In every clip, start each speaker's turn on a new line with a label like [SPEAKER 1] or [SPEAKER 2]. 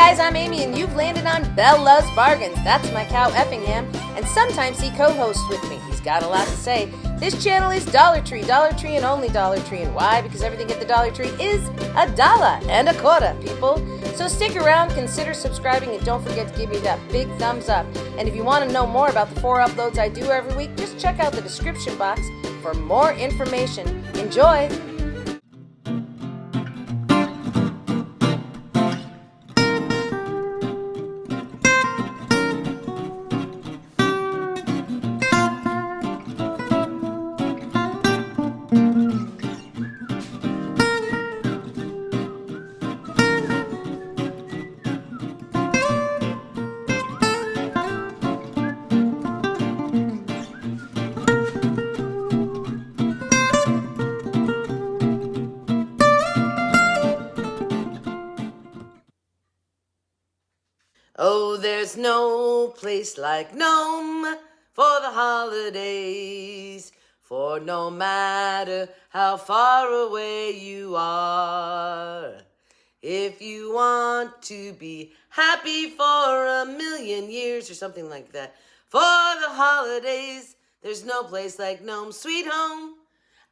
[SPEAKER 1] guys, I'm Amy, and you've landed on Belle Loves Bargains. That's my cow Effingham, and sometimes he co-hosts with me. He's got a lot to say. This channel is Dollar Tree, and only Dollar Tree. And why? Because everything at the Dollar Tree is $1.25, people. So stick around, consider subscribing, and don't forget to give me that big thumbs up. And if you want to know more about the 4 uploads I do every week, just check out the description box for more information. Enjoy! Oh, there's no place like Gnome for the holidays, for no matter how far away you are, if you want to be happy for a million years or something like that, for the holidays, there's no place like Gnome, sweet home.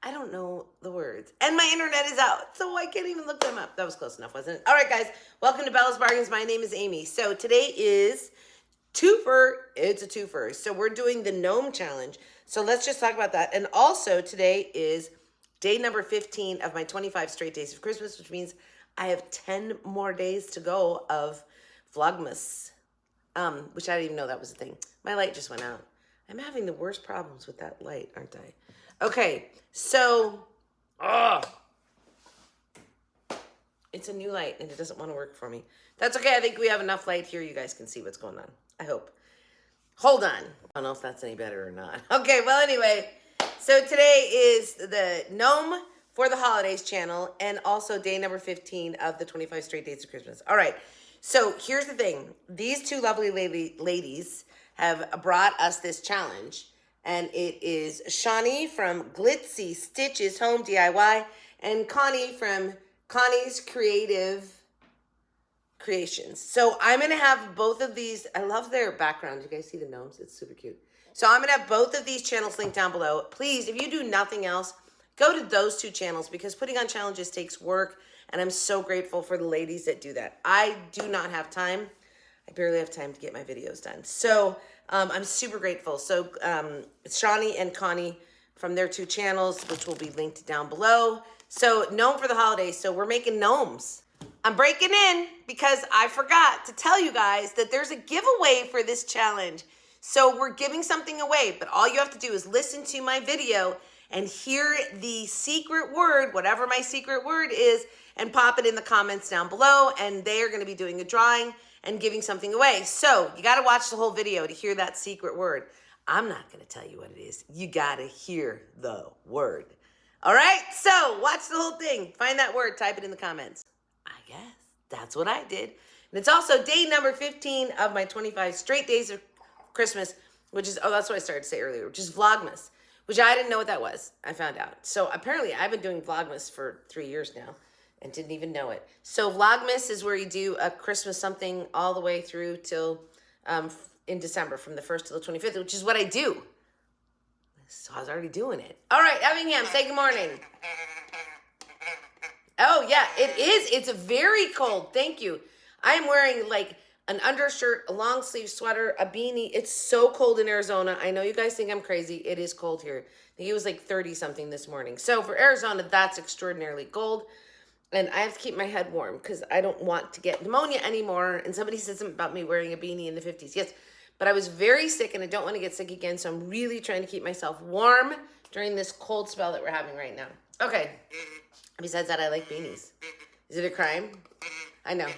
[SPEAKER 1] I don't know the words. And my internet is out, so I can't even look them up. That was close enough, wasn't it? All right, guys. Welcome to Bella's Bargains. My name is Amy. So today is twofer. It's a twofer. So we're doing the Gnome Challenge. So let's just talk about that. And also today is day number 15 of my 25 straight days of Christmas, which means I have 10 more days to go of Vlogmas, which I didn't even know that was a thing. My light just went out. I'm having the worst problems with that light, aren't I? Okay, so, it's a new light and it doesn't want to work for me. That's okay. I think we have enough light here. You guys can see what's going on. I hope. Hold on. I don't know if that's any better or not. Okay, well, anyway, so today is the Gnome for the Holidays channel and also day number 15 of the 25 straight days of Christmas. All right, so here's the thing. These two lovely ladies have brought us this challenge. And it is Shawnee from Glitzy Stitches Home DIY and Connie from Connie's Creative Creations. So I'm going to have both of these. I love their background. You guys see the gnomes? It's super cute. So I'm going to have both of these channels linked down below. Please, if you do nothing else, go to those two channels because putting on challenges takes work. And I'm so grateful for the ladies that do that. I do not have time. I barely have time to get my videos done. So I'm super grateful. So Shawnee and Connie from their two channels, which will be linked down below. So Gnome for the holidays. So we're making gnomes. I'm breaking in because I forgot to tell you guys that there's a giveaway for this challenge. So we're giving something away, but all you have to do is listen to my video and hear the secret word, whatever my secret word is, and pop it in the comments down below. And they are going to be doing a drawing and giving something away. So you got to watch the whole video to hear that secret word. I'm not going to tell you what it is. You got to hear the word. All right? So watch the whole thing. Find that word. Type it in the comments. I guess that's what I did. And it's also day number 15 of my 25 straight days of Christmas, which is, that's what I started to say earlier, which is Vlogmas, which I didn't know what that was. I found out. So apparently I've been doing Vlogmas for 3 years now. And didn't even know it. So Vlogmas is where you do a Christmas something all the way through till in December from the 1st to the 25th, which is what I do. So I was already doing it. All right, Effingham, say good morning. Oh, yeah, it is. It's very cold. Thank you. I am wearing like an undershirt, a long sleeve sweater, a beanie. It's so cold in Arizona. I know you guys think I'm crazy. It is cold here. I think it was like 30 something this morning. So for Arizona, that's extraordinarily cold. And I have to keep my head warm because I don't want to get pneumonia anymore. And somebody said something about me wearing a beanie in the 50s. Yes, but I was very sick and I don't want to get sick again. So I'm really trying to keep myself warm during this cold spell that we're having right now. Okay. Besides that, I like beanies. Is it a crime? I know.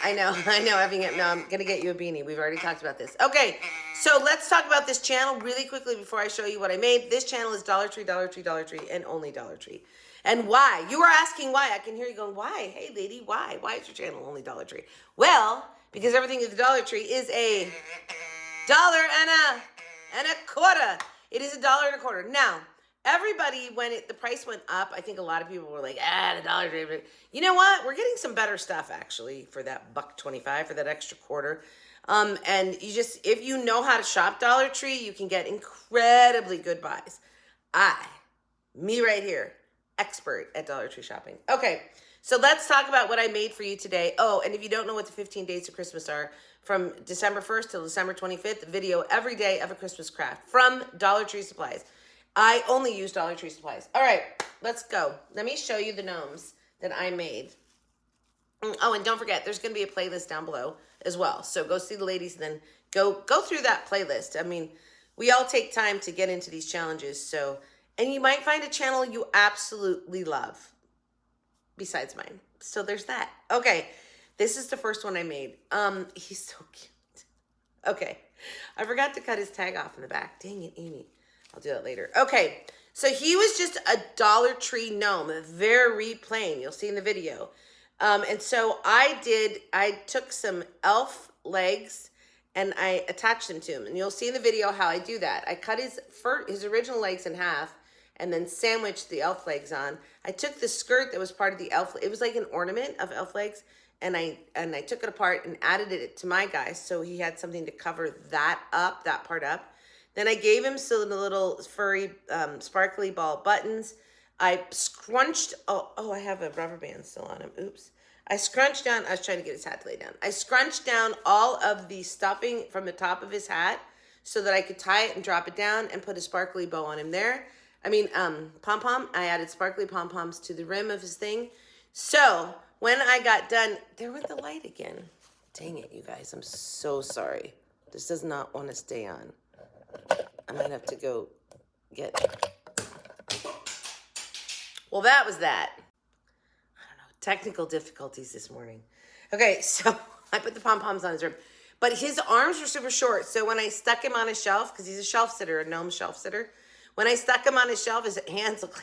[SPEAKER 1] Effingham. No, I'm going to get you a beanie. We've already talked about this. Okay. So let's talk about this channel really quickly before I show you what I made. This channel is Dollar Tree, and only Dollar Tree. And why? You are asking why. I can hear you going, why? Hey, lady, why? Why is your channel only Dollar Tree? Well, because everything at the Dollar Tree is $1.25. It is $1.25. Now, everybody, when the price went up, I think a lot of people were like, the Dollar Tree. You know what? We're getting some better stuff actually for that $1.25 for that extra quarter. And you just, if you know how to shop Dollar Tree, you can get incredibly good buys. Me right here, expert at Dollar Tree shopping. Okay, so let's talk about what I made for you today. Oh, and if you don't know what the 15 days of Christmas are, from December 1st till December 25th, video every day of a Christmas craft from Dollar Tree Supplies. I only use Dollar Tree Supplies. All right, let's go. Let me show you the gnomes that I made. Oh, and don't forget, there's going to be a playlist down below as well. So go see the ladies and then go through that playlist. I mean, we all take time to get into these challenges. So, and you might find a channel you absolutely love besides mine. So there's that. Okay, this is the first one I made. He's so cute. Okay, I forgot to cut his tag off in the back. Dang it, Amy. I'll do that later. Okay, so he was just a Dollar Tree gnome, very plain. You'll see in the video. And so I took some elf legs and I attached them to him. And you'll see in the video how I do that. I cut his original legs in half and then sandwiched the elf legs on. I took the skirt that was part of the elf, it was like an ornament of elf legs, and I took it apart and added it to my guy so he had something to cover that part up. Then I gave him some little furry, sparkly ball buttons. I scrunched, I have a rubber band still on him. Oops. I scrunched down, I was trying to get his hat to lay down. I scrunched down all of the stuffing from the top of his hat so that I could tie it and drop it down and put a sparkly bow on him there. I mean, pom-pom. I added sparkly pom-poms to the rim of his thing. So when I got done, there went the light again. Dang it, you guys. I'm so sorry. This does not want to stay on. I might have to go get... Well, that was that. I don't know. Technical difficulties this morning. Okay, so I put the pom-poms on his rim. But his arms were super short. So when I stuck him on a shelf, because he's a shelf sitter, a gnome shelf sitter, when I stuck him on his shelf, his arms looked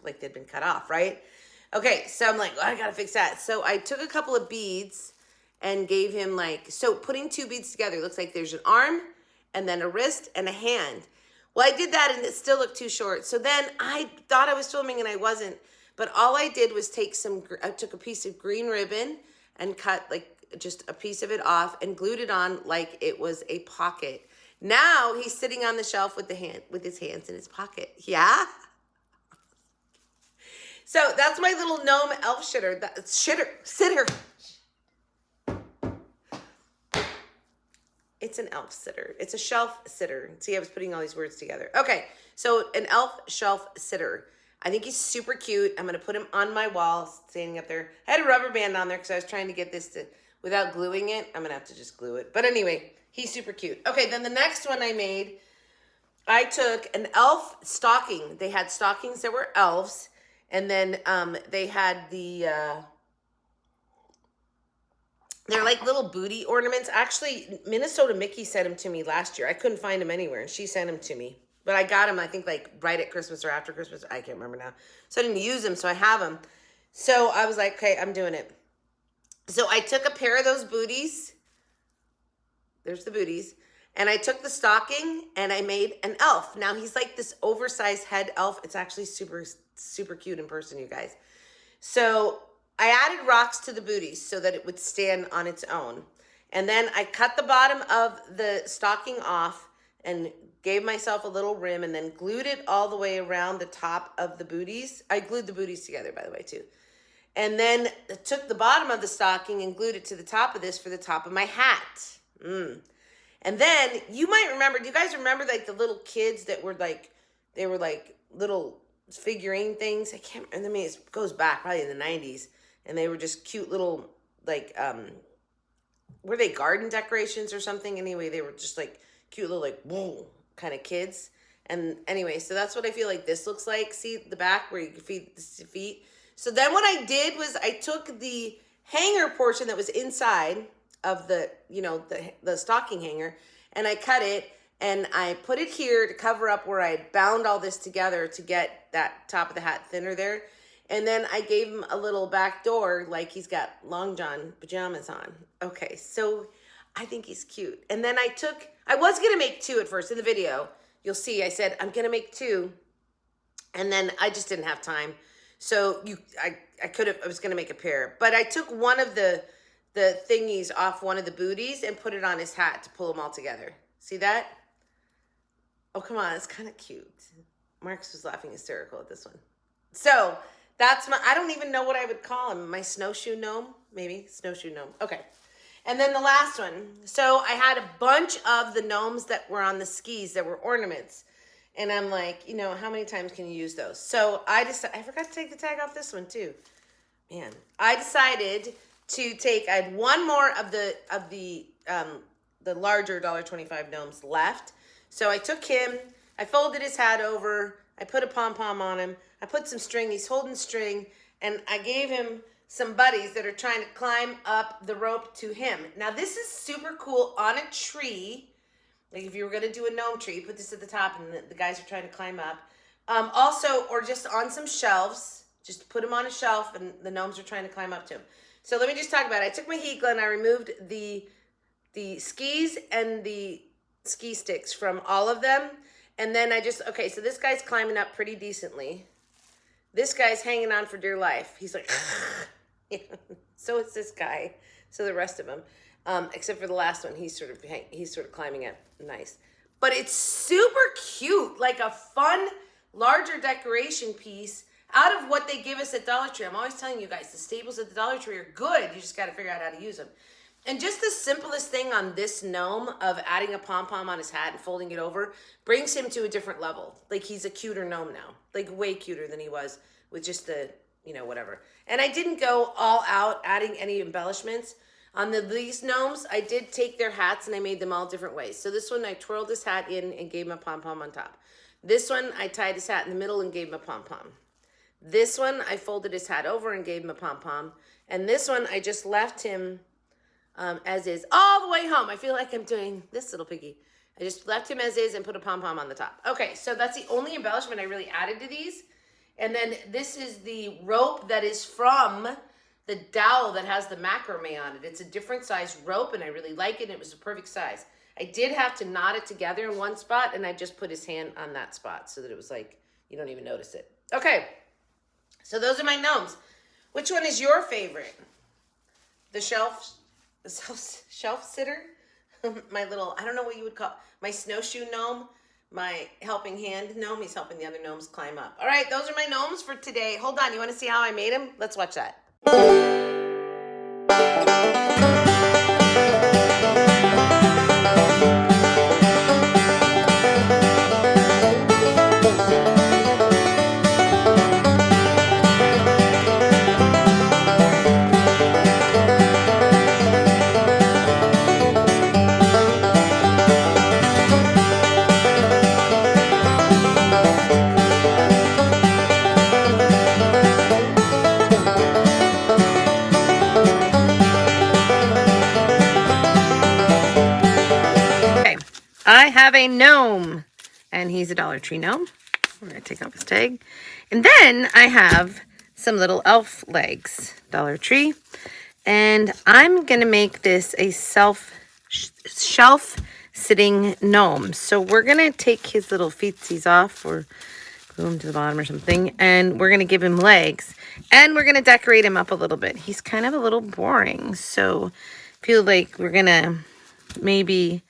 [SPEAKER 1] like they'd been cut off, right? Okay, so I'm like, I gotta fix that. So I took a couple of beads and gave him putting two beads together, looks like there's an arm and then a wrist and a hand. Well, I did that and it still looked too short. So then I thought I was filming and I wasn't. But all I did was I took a piece of green ribbon and cut just a piece of it off and glued it on like it was a pocket. Now he's sitting on the shelf with his hands in his pocket. Yeah? So that's my little gnome elf sitter. It's an elf sitter. It's a shelf sitter. See, I was putting all these words together. Okay, so an elf shelf sitter. I think he's super cute. I'm going to put him on my wall, standing up there. I had a rubber band on there because I was trying to get this without gluing it. I'm going to have to just glue it. But anyway, he's super cute. Okay, then the next one I made, I took an elf stocking. They had stockings that were elves. And then they had they're like little booty ornaments. Actually, Minnesota Mickey sent them to me last year. I couldn't find them anywhere, and she sent them to me. But I got them, I think, right at Christmas or after Christmas. I can't remember now. So I didn't use them, so I have them. So I was like, okay, I'm doing it. So I took a pair of those booties. There's the booties. And I took the stocking, and I made an elf. Now, he's like this oversized head elf. It's actually super, super cute in person, you guys. So I added rocks to the booties so that it would stand on its own. And then I cut the bottom of the stocking off and gave myself a little rim and then glued it all the way around the top of the booties. I glued the booties together, by the way, too. And then took the bottom of the stocking and glued it to the top of this for the top of my hat. And then you might remember, do you guys remember the little kids that were they were little figurine things? I can't, I mean, it goes back probably in the 90s. And they were just cute little, were they garden decorations or something? Anyway, they were just cute little, whoa, kind of kids. And anyway, so that's what I feel like this looks like. See the back where you can feed the feet. So then what I did was I took the hanger portion that was inside of the stocking hanger, and I cut it, and I put it here to cover up where I bound all this together to get that top of the hat thinner there. And then I gave him a little back door like he's got Long John pajamas on. Okay, so I think he's cute. And then I was going to make two at first in the video. You'll see I said, I'm going to make two. And then I just didn't have time. So I was gonna make a pair, but I took one of the thingies off one of the booties and put it on his hat to pull them all together. See that? Oh, come on, it's kind of cute. Marcus was laughing hysterical at this one. So that's I don't even know what I would call him. My snowshoe gnome? Maybe, snowshoe gnome. Okay. And then the last one. So I had a bunch of the gnomes that were on the skis that were ornaments. And I'm like, you know, how many times can you use those? So I forgot to take the tag off this one too. Man, I decided to take, I had one more of the larger $1.25 gnomes left. So I took him, I folded his hat over, I put a pom-pom on him, I put some string, he's holding string, and I gave him some buddies that are trying to climb up the rope to him. Now this is super cool on a tree. Like if you were gonna do a gnome tree, put this at the top and the guys are trying to climb up. Also, or just on some shelves, just put them on a shelf and the gnomes are trying to climb up to him. So let me just talk about it. I took my heat gun, I removed the skis and the ski sticks from all of them. And then okay, so this guy's climbing up pretty decently. This guy's hanging on for dear life. He's like, so is this guy. So the rest of them, except for the last one, he's sort of climbing up nice. But it's super cute, like a fun, larger decoration piece out of what they give us at Dollar Tree. I'm always telling you guys, the staples at the Dollar Tree are good. You just got to figure out how to use them. And just the simplest thing on this gnome of adding a pom-pom on his hat and folding it over brings him to a different level. Like he's a cuter gnome now, like way cuter than he was with just the, whatever. And I didn't go all out adding any embellishments. On these gnomes, I did take their hats and I made them all different ways. So this one, I twirled his hat in and gave him a pom-pom on top. This one, I tied his hat in the middle and gave him a pom-pom. This one, I folded his hat over and gave him a pom-pom. And this one, I just left him as is all the way home. I feel like I'm doing this little piggy. I just left him as is and put a pom-pom on the top. Okay, so that's the only embellishment I really added to these. And then this is the rope that is from the dowel that has the macrame on it. It's a different size rope and I really like it. It was a perfect size. I did have to knot it together in one spot and I just put his hand on that spot so that it was like, you don't even notice it. Okay, so those are my gnomes. Which one is your favorite? The shelf sitter? My little, I don't know what you would call, my snowshoe gnome, my helping hand gnome. He's helping the other gnomes climb up. All right, those are my gnomes for today. Hold on, you want to see how I made them? Let's watch that. I have a gnome, and he's a Dollar Tree gnome. We're going to take off his tag. And then I have some little elf legs, Dollar Tree. And I'm going to make this a shelf-sitting gnome. So we're going to take his little feetsies off or glue him to the bottom or something. And we're going to give him legs. And we're going to decorate him up a little bit. He's kind of a little boring. So I feel like we're going to maybe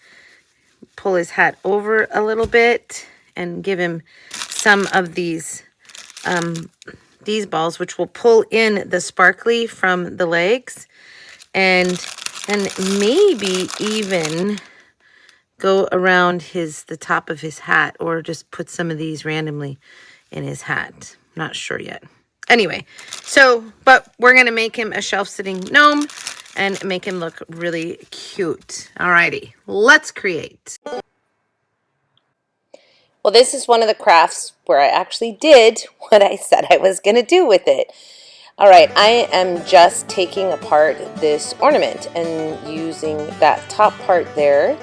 [SPEAKER 1] pull his hat over a little bit and give him some of these balls, which will pull in the sparkly from the legs, and maybe even go around the top of his hat, or just put some of these randomly in his hat. Not sure yet. Anyway, but we're gonna make him a shelf-sitting gnome and make him look really cute. Alrighty, let's create. Well, this is one of the crafts where I actually did what I said I was going to do with it. All right, I am just taking apart this ornament and using that top part there.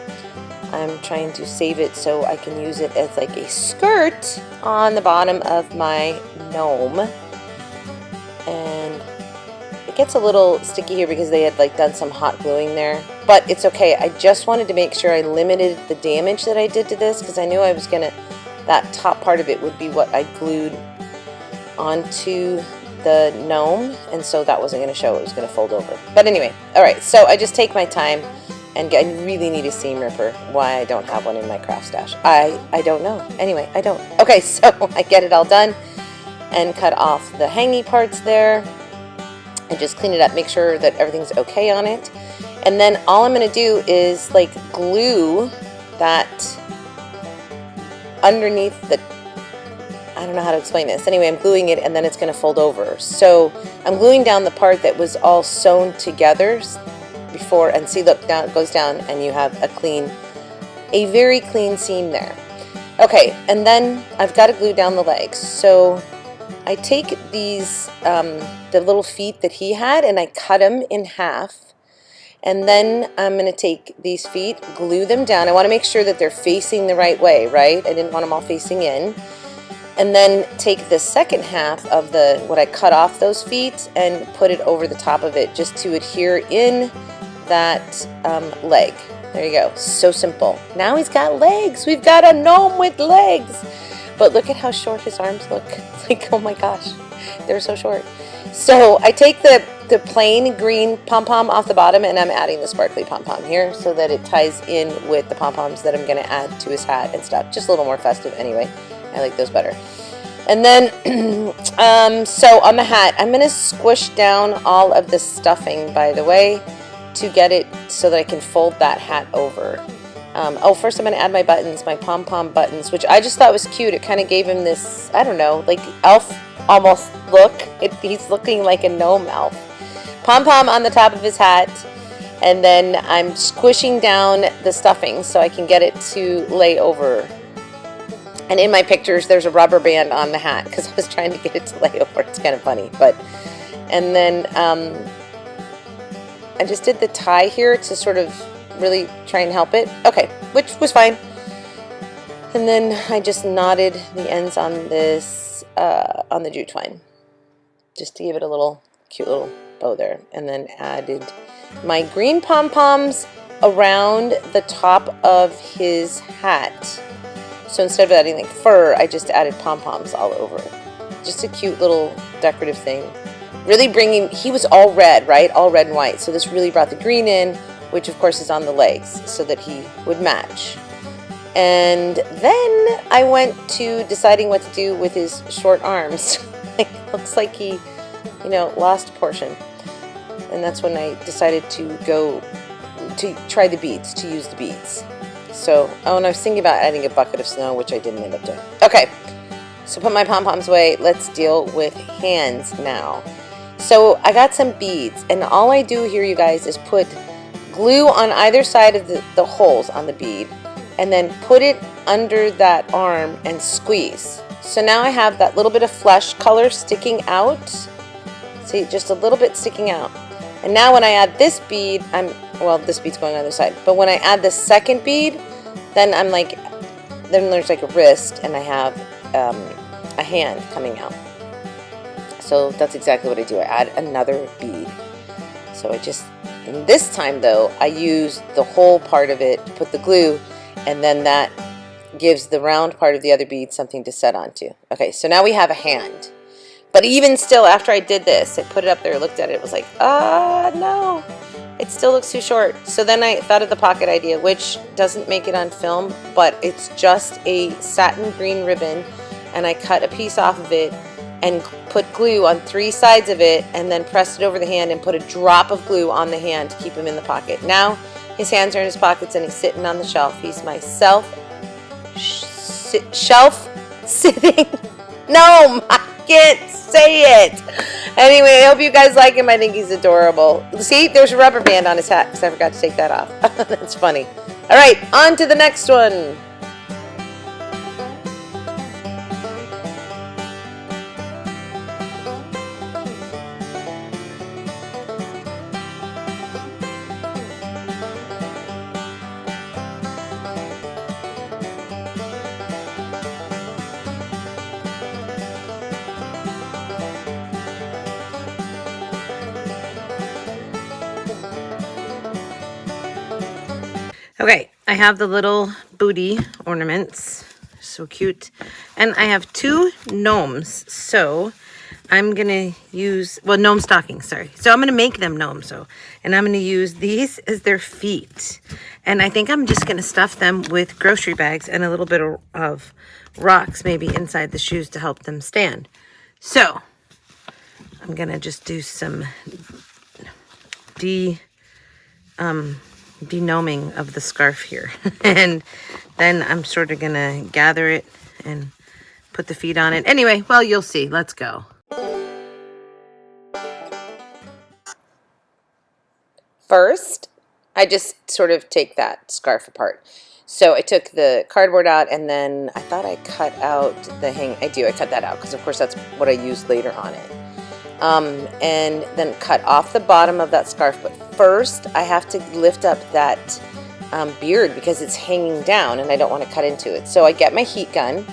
[SPEAKER 1] I'm trying to save it so I can use it as like a skirt on the bottom of my gnome. And it gets a little sticky here because they had like done some hot gluing there, but it's okay. I just wanted to make sure I limited the damage that I did to this because I knew that that top part of it would be what I glued onto the gnome, and so that wasn't going to show, it was going to fold over. But anyway, all right, so I just take my time, and I really need a seam ripper. Why I don't have one in my craft stash, I don't know. Anyway, I don't. Okay, so I get it all done and cut off the hangy parts there and just clean it up, make sure that everything's okay on it. And then all I'm going to do is like glue that underneath the, I don't know how to explain this. Anyway, I'm gluing it, and then it's going to fold over. So I'm gluing down the part that was all sewn together before, and see, look, down it goes down, and you have a very clean seam there. Okay, and then I've got to glue down the legs. So I take these, the little feet that he had, and I cut them in half. And then I'm going to take these feet, glue them down. I want to make sure that they're facing the right way, right? I didn't want them all facing in. And then take the second half of what I cut off those feet and put it over the top of it just to adhere in that leg. There you go. So simple. Now he's got legs. We've got a gnome with legs. But look at how short his arms look. It's like, oh my gosh, they're so short. So I take the plain green pom-pom off the bottom, and I'm adding the sparkly pom-pom here so that it ties in with the pom-poms that I'm going to add to his hat and stuff. Just a little more festive anyway. I like those better. And then, so on the hat, I'm going to squish down all of the stuffing, by the way, to get it so that I can fold that hat over. Oh, first I'm going to add my buttons, my pom-pom buttons, which I just thought was cute. It kind of gave him this, I don't know, like elf almost look. He's looking like a gnome elf. Pom-pom on the top of his hat, and then I'm squishing down the stuffing so I can get it to lay over. And in my pictures, there's a rubber band on the hat because I was trying to get it to lay over. It's kind of funny, but, and then I just did the tie here to sort of really try and help it. Okay, which was fine. And then I just knotted the ends on this, on the jute twine, just to give it a little cute little bow there. And then added my green pom-poms around the top of his hat. So instead of adding like fur, I just added pom-poms all over. Just a cute little decorative thing. Really bringing, he was all red, right? All red and white. So this really brought the green in, which of course is on the legs, so that he would match. And then I went to deciding what to do with his short arms. Like, looks like he, you know, lost a portion. And that's when I decided to go to try the beads, to use the beads. So, oh, and I was thinking about adding a bucket of snow, which I didn't end up doing. Okay, so put my pom-poms away. Let's deal with hands now. So I got some beads, and all I do here, you guys, is put glue on either side of the holes on the bead, and then put it under that arm and squeeze. So now I have that little bit of flesh color sticking out. See, just a little bit sticking out. And now when I add this bead, well, this bead's going on the other side, but when I add the second bead, then I'm like, then there's like a wrist, and I have a hand coming out. So that's exactly what I do. I add another bead. So I just, and this time though, I use the whole part of it to put the glue, and then that gives the round part of the other bead something to set onto. Okay, so now we have a hand. But even still, after I did this, I put it up there, looked at it, it was like, no, it still looks too short. So then I thought of the pocket idea, which doesn't make it on film, but it's just a satin green ribbon, and I cut a piece off of it and put glue on 3 sides of it, and then pressed it over the hand and put a drop of glue on the hand to keep him in the pocket. Now his hands are in his pockets, and he's sitting on the shelf. He's my shelf-sitting gnome. I can't say it. Anyway, I hope you guys like him. I think he's adorable. See, there's a rubber band on his hat because I forgot to take that off. That's funny. All right, on to the next one. Okay, I have the little booty ornaments. So cute. And I have 2 gnomes, so I'm gonna use, well, gnome stockings, sorry. So I'm gonna make them gnomes, so, and I'm gonna use these as their feet. And I think I'm just gonna stuff them with grocery bags and a little bit of rocks maybe inside the shoes to help them stand. So I'm gonna just do some denoming of the scarf here. And then I'm sort of gonna gather it and put the feet on it. Anyway, well, you'll see. Let's go. First, I just sort of take that scarf apart. So I took the cardboard out, and then I thought I cut out the hang. I cut that out because of course that's what I used later on it. And then cut off the bottom of that scarf. But first, I have to lift up that beard because it's hanging down and I don't want to cut into it. So I get my heat gun,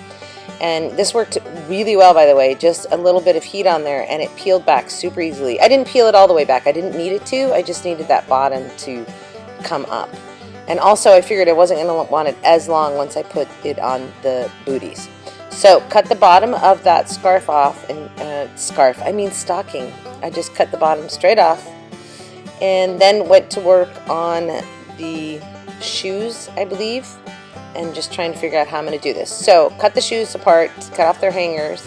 [SPEAKER 1] and this worked really well, by the way. Just a little bit of heat on there and it peeled back super easily. I didn't peel it all the way back. I didn't need it to. I just needed that bottom to come up. And also I figured I wasn't going to want it as long once I put it on the booties. So cut the bottom of that scarf off, and stocking. I just cut the bottom straight off and then went to work on the shoes, I believe, and just trying to figure out how I'm going to do this. So cut the shoes apart, cut off their hangers,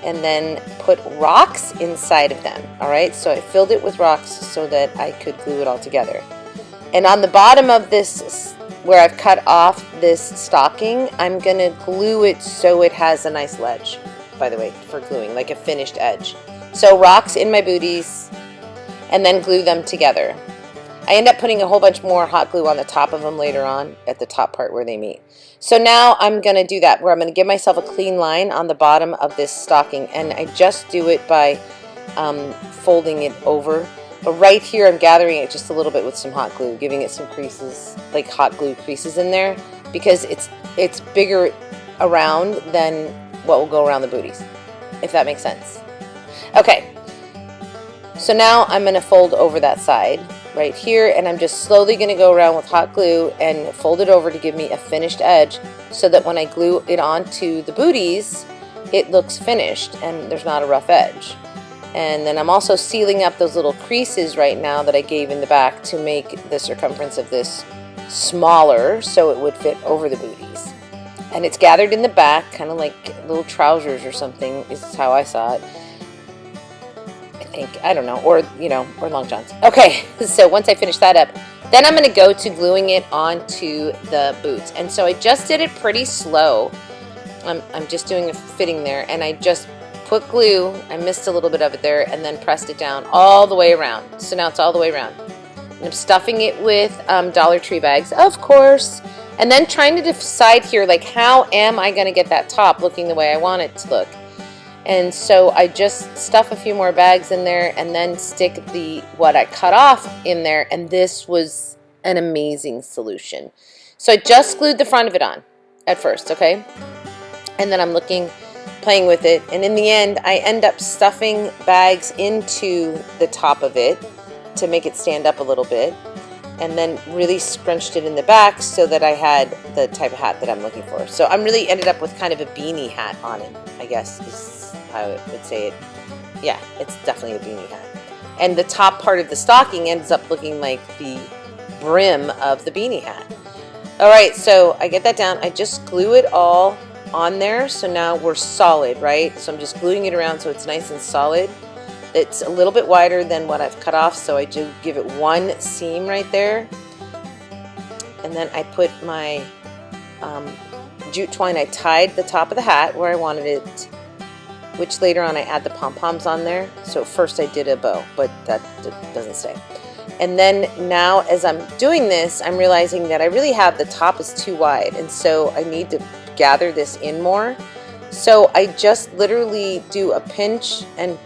[SPEAKER 1] and then put rocks inside of them. All right, so I filled it with rocks so that I could glue it all together. And on the bottom of this, where I've cut off this stocking, I'm going to glue it so it has a nice ledge, by the way, for gluing, like a finished edge. So rocks in my booties, and then glue them together. I end up putting a whole bunch more hot glue on the top of them later on at the top part where they meet. So now I'm going to do that, where I'm going to give myself a clean line on the bottom of this stocking, and I just do it by folding it over. But right here I'm gathering it just a little bit with some hot glue, giving it some creases, like hot glue creases in there, because it's bigger around than what will go around the booties, if that makes sense. Okay, so now I'm going to fold over that side right here, and I'm just slowly going to go around with hot glue and fold it over to give me a finished edge, so that when I glue it onto the booties, it looks finished and there's not a rough edge. And then I'm also sealing up those little creases right now that I gave in the back to make the circumference of this smaller so it would fit over the booties. And it's gathered in the back, kind of like little trousers or something, is how I saw it. I think, I don't know, or, you know, or long johns. Okay, so once I finish that up, then I'm going to go to gluing it onto the boots. And so I just did it pretty slow. I'm just doing a fitting there, and I just put glue, I missed a little bit of it there, and then pressed it down all the way around. So now it's all the way around. And I'm stuffing it with Dollar Tree bags, of course, and then trying to decide here, like, how am I going to get that top looking the way I want it to look? And so I just stuff a few more bags in there and then stick what I cut off in there, and this was an amazing solution. So I just glued the front of it on at first, okay? And then I'm playing with it, and in the end I end up stuffing bags into the top of it to make it stand up a little bit, and then really scrunched it in the back so that I had the type of hat that I'm looking for. So I'm really ended up with kind of a beanie hat on it, I guess is how I would say it. Yeah, it's definitely a beanie hat. And the top part of the stocking ends up looking like the brim of the beanie hat. Alright, so I get that down, I just glue it all on there, so now we're solid, right? So I'm just gluing it around so it's nice and solid. It's a little bit wider than what I've cut off, so I do give it one seam right there, and then I put my jute twine. I tied the top of the hat where I wanted it, which later on I add the pom-poms on there. So first I did a bow, but that doesn't stay. And then now as I'm doing this, I'm realizing that I really have, the top is too wide, and so I need to gather this in more. So I just literally do a pinch and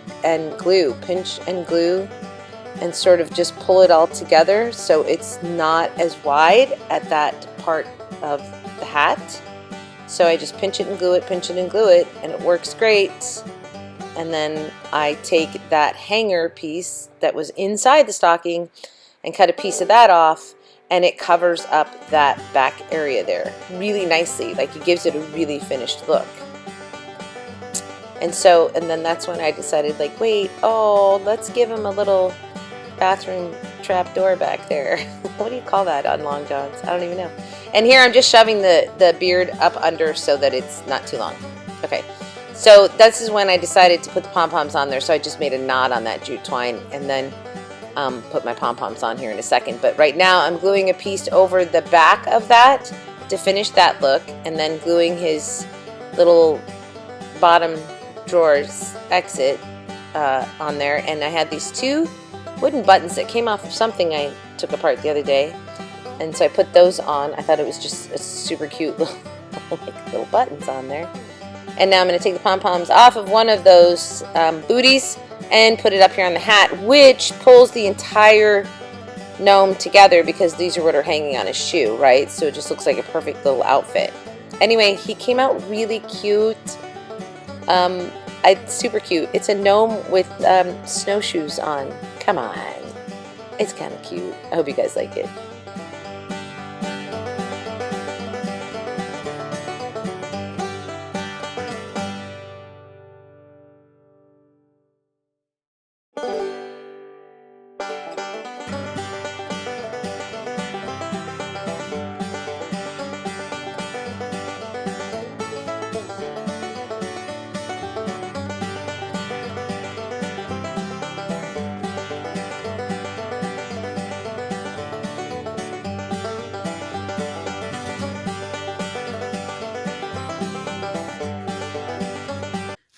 [SPEAKER 1] glue, pinch and glue, and sort of just pull it all together so it's not as wide at that part of the hat. So I just pinch it and glue it, pinch it and glue it, and it works great. And then I take that hanger piece that was inside the stocking and cut a piece of that off, and it covers up that back area there really nicely. Like it gives it a really finished look. And so, and then that's when I decided, like, wait, oh, let's give him a little bathroom trap door back there. What do you call that on long johns? I don't even know. And here I'm just shoving the beard up under so that it's not too long. Okay, so this is when I decided to put the pom-poms on there. So I just made a knot on that jute twine and then put my pom-poms on here in a second. But right now I'm gluing a piece over the back of that to finish that look, and then gluing his little bottom drawers exit on there. And I had these 2 wooden buttons that came off of something I took apart the other day, and so I put those on. I thought it was just a super cute little, like, little buttons on there. And now I'm going to take the pom-poms off of one of those booties and put it up here on the hat, which pulls the entire gnome together because these are what are hanging on his shoe, right? So it just looks like a perfect little outfit. Anyway, he came out really cute. Super cute. It's a gnome with snowshoes on. Come on. It's kind of cute. I hope you guys like it.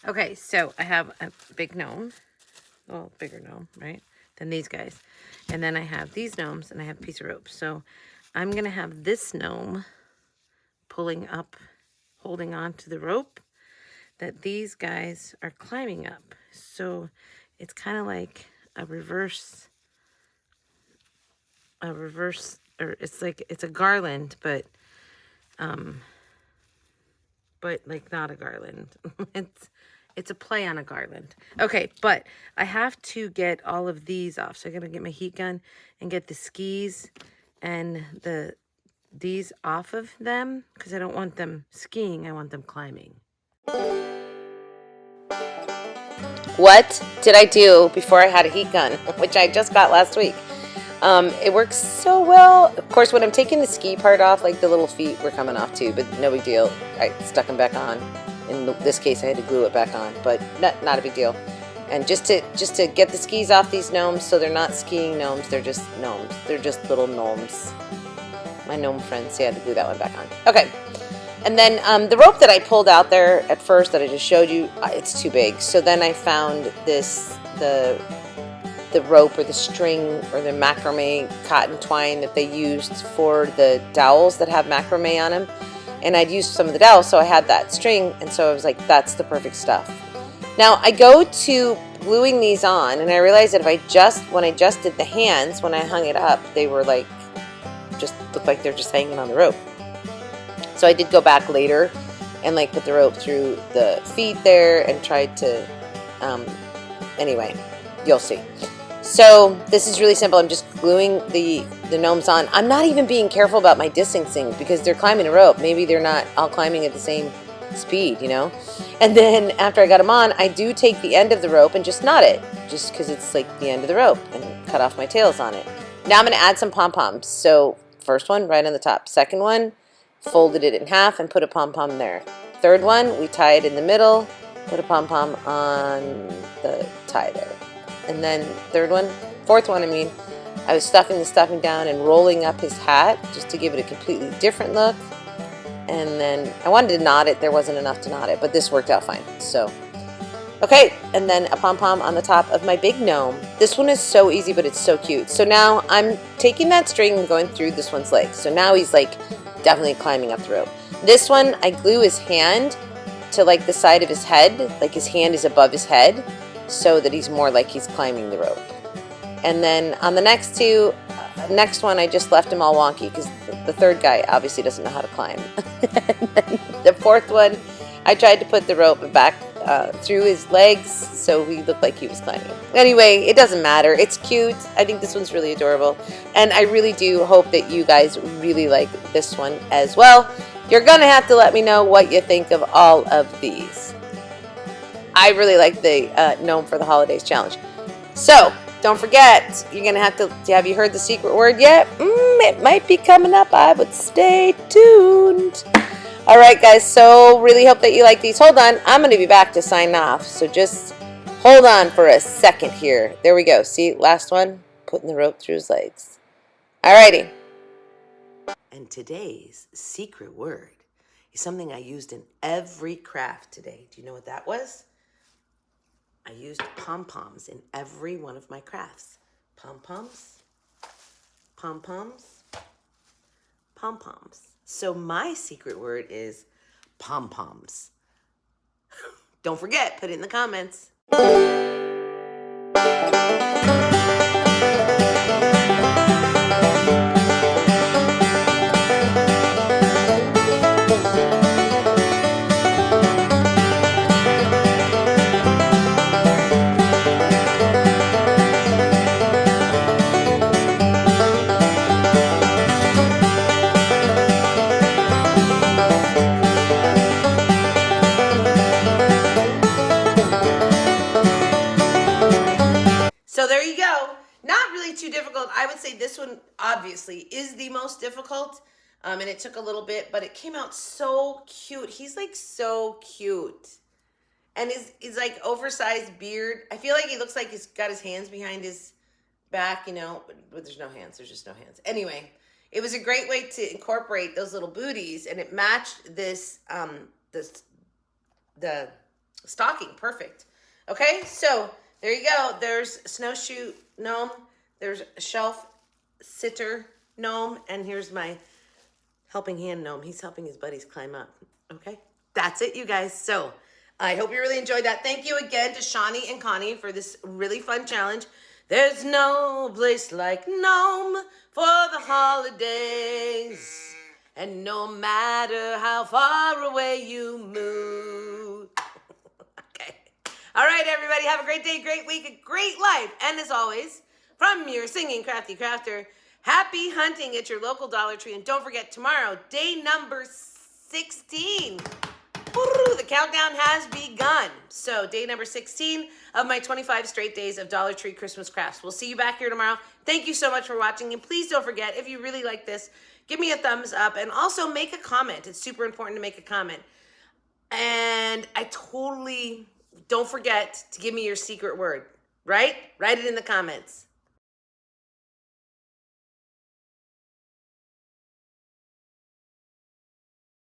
[SPEAKER 1] Okay, so I have a big gnome, well, bigger gnome, right, than these guys. And then I have these gnomes, and I have a piece of rope. So I'm going to have this gnome pulling up, holding on to the rope that these guys are climbing up. So it's kind of like a reverse, or it's like, it's a garland, but like not a garland. It's a play on a garland. Okay, but I have to get all of these off. So I'm gonna get my heat gun and get the skis and these off of them, because I don't want them skiing, I want them climbing. What did I do before I had a heat gun, which I just got last week? It works so well. Of course, when I'm taking the ski part off, like the little feet were coming off too, but no big deal. I stuck them back on. In this case, I had to glue it back on, but not a big deal. And just to get the skis off these gnomes, so they're not skiing gnomes, they're just gnomes. They're just little gnomes. My gnome friends say I had to glue that one back on. Okay. And then the rope that I pulled out there at first that I just showed you, it's too big. So then I found the rope or the string or the macrame cotton twine that they used for the dowels that have macrame on them. And I'd used some of the dowels, so I had that string, and so I was like, that's the perfect stuff. Now I go to gluing these on, and I realized that when I just did the hands, when I hung it up, they were like, just looked like they're just hanging on the rope. So I did go back later and like put the rope through the feet there and tried to, anyway, you'll see. So this is really simple. I'm just gluing the gnomes on. I'm not even being careful about my distancing because they're climbing a rope. Maybe they're not all climbing at the same speed, you know? And then after I got them on, I do take the end of the rope and just knot it, just because it's like the end of the rope, and cut off my tails on it. Now I'm going to add some pom-poms. So first one right on the top. Second one, folded it in half and put a pom-pom there. Third one, we tie it in the middle, put a pom-pom on the tie there. And then fourth one, I was stuffing the stuffing down and rolling up his hat just to give it a completely different look. And then I wanted to knot it. There wasn't enough to knot it, but this worked out fine. So, okay. And then a pom-pom on the top of my big gnome. This one is so easy, but it's so cute. So now I'm taking that string and going through this one's legs. So now he's like definitely climbing up the rope. This one, I glue his hand to like the side of his head. Like his hand is above his head, so that he's more like he's climbing the rope. And then on the next one, I just left him all wonky because the third guy obviously doesn't know how to climb. And then the fourth one, I tried to put the rope back through his legs, so he looked like he was climbing. Anyway, it doesn't matter. It's cute. I think this one's really adorable, and I really do hope that you guys really like this one as well. You're gonna have to let me know what you think of all of these. I really like the Gnome for the Holidays challenge. So, don't forget, you're going to have you heard the secret word yet? It might be coming up. I would stay tuned. All right, guys, so really hope that you like these. Hold on, I'm going to be back to sign off, so just hold on for a second here. There we go. See, last one, putting the rope through his legs. All righty. And today's secret word is something I used in every craft today. Do you know what that was? I used pom-poms in every one of my crafts. Pom-poms, pom-poms, pom-poms. So my secret word is pom-poms. Don't forget, put it in the comments. So there you go. Not really too difficult. I would say this one obviously is the most difficult. And it took a little bit, but it came out so cute. He's like so cute. And his like oversized beard. I feel like he looks like he's got his hands behind his back, you know, but there's no hands. There's just no hands. Anyway, it was a great way to incorporate those little booties, and it matched this the stocking perfect. Okay, so there you go. There's Snowshoe Gnome. There's Shelf Sitter Gnome. And here's my helping hand Gnome. He's helping his buddies climb up. Okay, that's it, you guys. So I hope you really enjoyed that. Thank you again to Shawnee and Connie for this really fun challenge. There's no place like Gnome for the holidays. And no matter how far away you move. Okay. All right, everybody. Have a great day, great week, a great life. And as always, from your singing crafty crafter, happy hunting at your local Dollar Tree. And don't forget, tomorrow, day number 16. The countdown has begun. So day number 16 of my 25 straight days of Dollar Tree Christmas crafts. We'll see you back here tomorrow. Thank you so much for watching. And please don't forget, if you really like this, give me a thumbs up and also make a comment. It's super important to make a comment. And I totally don't forget to give me your secret word, right? Write it in the comments.